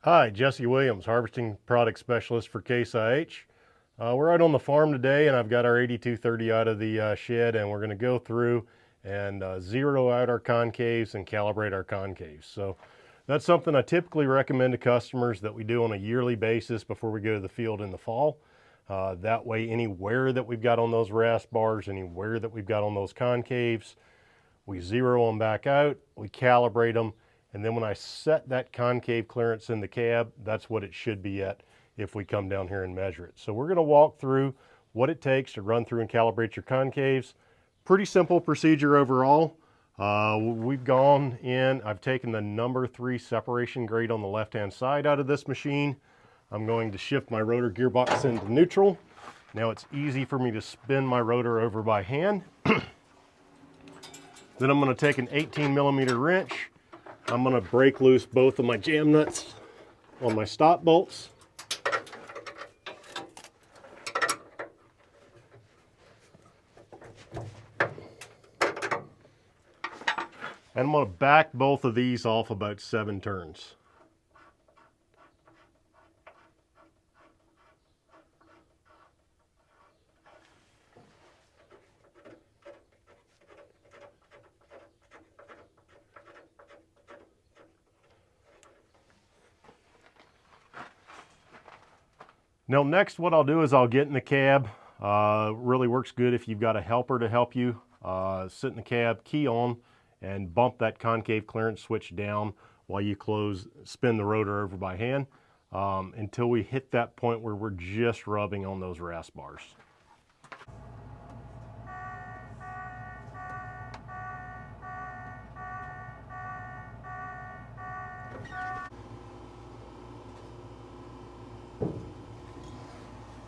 Hi, Jesse Williams, Harvesting Product Specialist for Case IH. We're out on the farm today and I've got our 8230 out of the shed, and we're going to go through and zero out our concaves and calibrate our concaves. So that's something I typically recommend to customers that we do on a yearly basis before we go to the field in the fall. That way any wear that we've got on those rasp bars, any wear that we've got on those concaves, we zero them back out, we calibrate them, and then when I set that concave clearance in the cab, that's what it should be at if we come down here and measure it. So we're going to walk through what it takes to run through and calibrate your concaves. Pretty simple procedure overall. We've gone in, I've taken the number 3 separation grade on the left-hand side out of this machine. I'm going to shift my rotor gearbox into neutral. Now it's easy for me to spin my rotor over by hand. Then I'm going to take an 18mm wrench. I'm going to break loose both of my jam nuts on my stop bolts. And I'm going to back both of these off about 7 turns. Now next what I'll do is I'll get in the cab. Really works good if you've got a helper to help you. Sit in the cab, key on, and bump that concave clearance switch down while you spin the rotor over by hand until we hit that point where we're just rubbing on those rasp bars.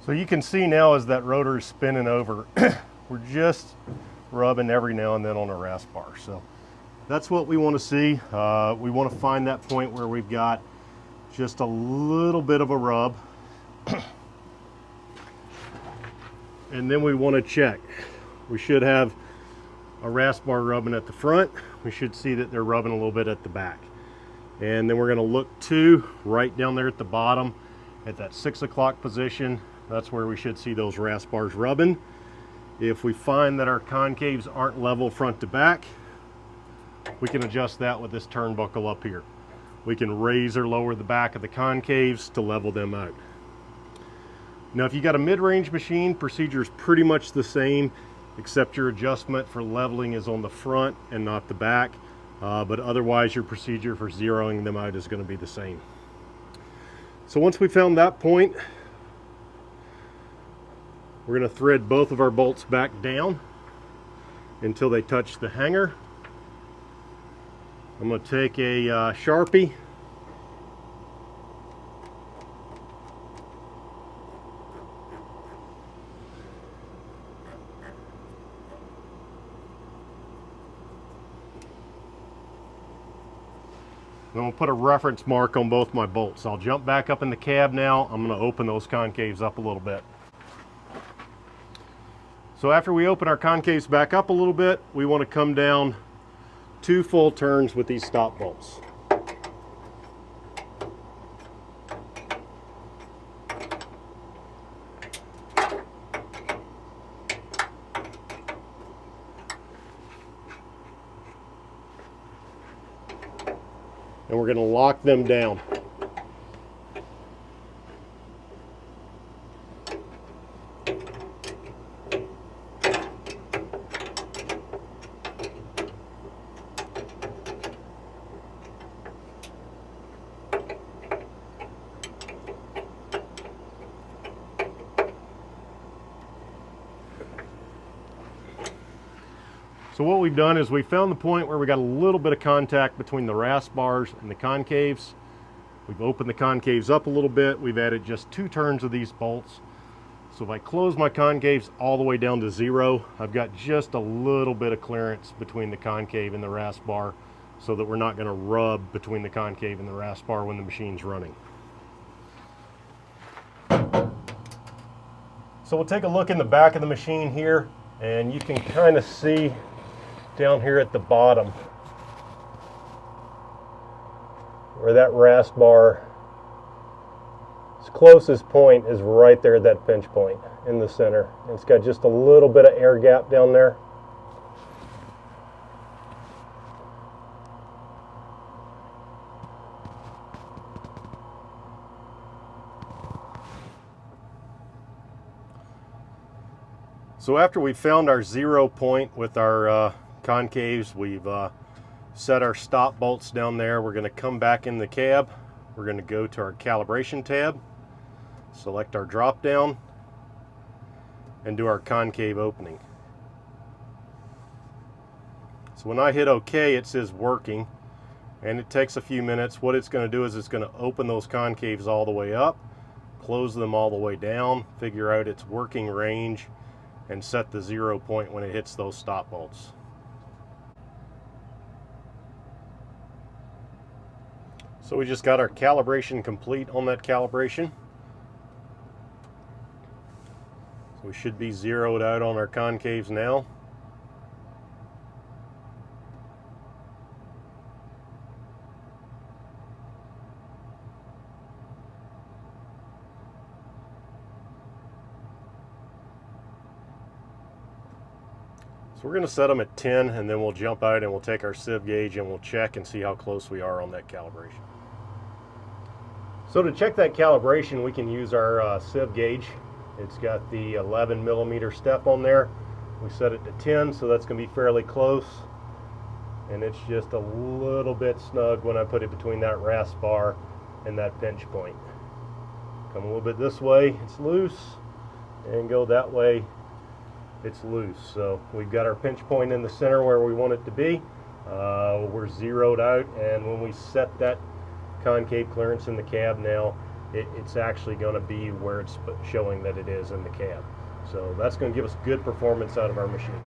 So you can see now as that rotor is spinning over, we're just rubbing every now and then on a rasp bar. So that's what we want to see. We want to find that point where we've got just a little bit of a rub. And then we want to check. We should have a rasp bar rubbing at the front. We should see that they're rubbing a little bit at the back. And then we're going to look too right down there at the bottom at that 6 o'clock position. That's where we should see those rasp bars rubbing. If we find that our concaves aren't level front to back, we can adjust that with this turnbuckle up here. We can raise or lower the back of the concaves to level them out. Now if you got a mid-range machine, procedure is pretty much the same, except your adjustment for leveling is on the front and not the back. But otherwise your procedure for zeroing them out is going to be the same. So once we found that point, we're going to thread both of our bolts back down until they touch the hanger. I'm going to take a Sharpie . I'm going to put a reference mark on both my bolts. I'll jump back up in the cab now. I'm going to open those concaves up a little bit. So after we open our concaves back up a little bit, we want to come down 2 full turns with these stop bolts. And we're going to lock them down. So what we've done is we found the point where we got a little bit of contact between the rasp bars and the concaves. We've opened the concaves up a little bit. We've added just 2 turns of these bolts. So if I close my concaves all the way down to 0, I've got just a little bit of clearance between the concave and the rasp bar, so that we're not going to rub between the concave and the rasp bar when the machine's running. So we'll take a look in the back of the machine here, and you can kind of see down here at the bottom where that rasp bar Its closest point is right there at that pinch point in the center. It's got just a little bit of air gap down there. So after we found our 0 point with our concaves, we've set our stop bolts down there. We're going to come back in the cab. We're going to go to our calibration tab, select our drop down, and do our concave opening. So when I hit OK, it says working, and it takes a few minutes. What it's going to do is it's going to open those concaves all the way up, close them all the way down, figure out its working range, and set the 0 point when it hits those stop bolts. So we just got our calibration complete on that calibration. So we should be zeroed out on our concaves now. So we're going to set them at 10, and then we'll jump out and we'll take our sieve gauge and we'll check and see how close we are on that calibration. So to check that calibration, we can use our sieve gauge. It's got the 11 millimeter step on there. We set it to 10, so that's going to be fairly close. And it's just a little bit snug when I put it between that rasp bar and that pinch point. Come a little bit this way, it's loose, and go that way, it's loose. So we've got our pinch point in the center where we want it to be. We're zeroed out, and when we set that concave clearance in the cab now, it's actually going to be where it's showing that it is in the cab. So that's going to give us good performance out of our machine.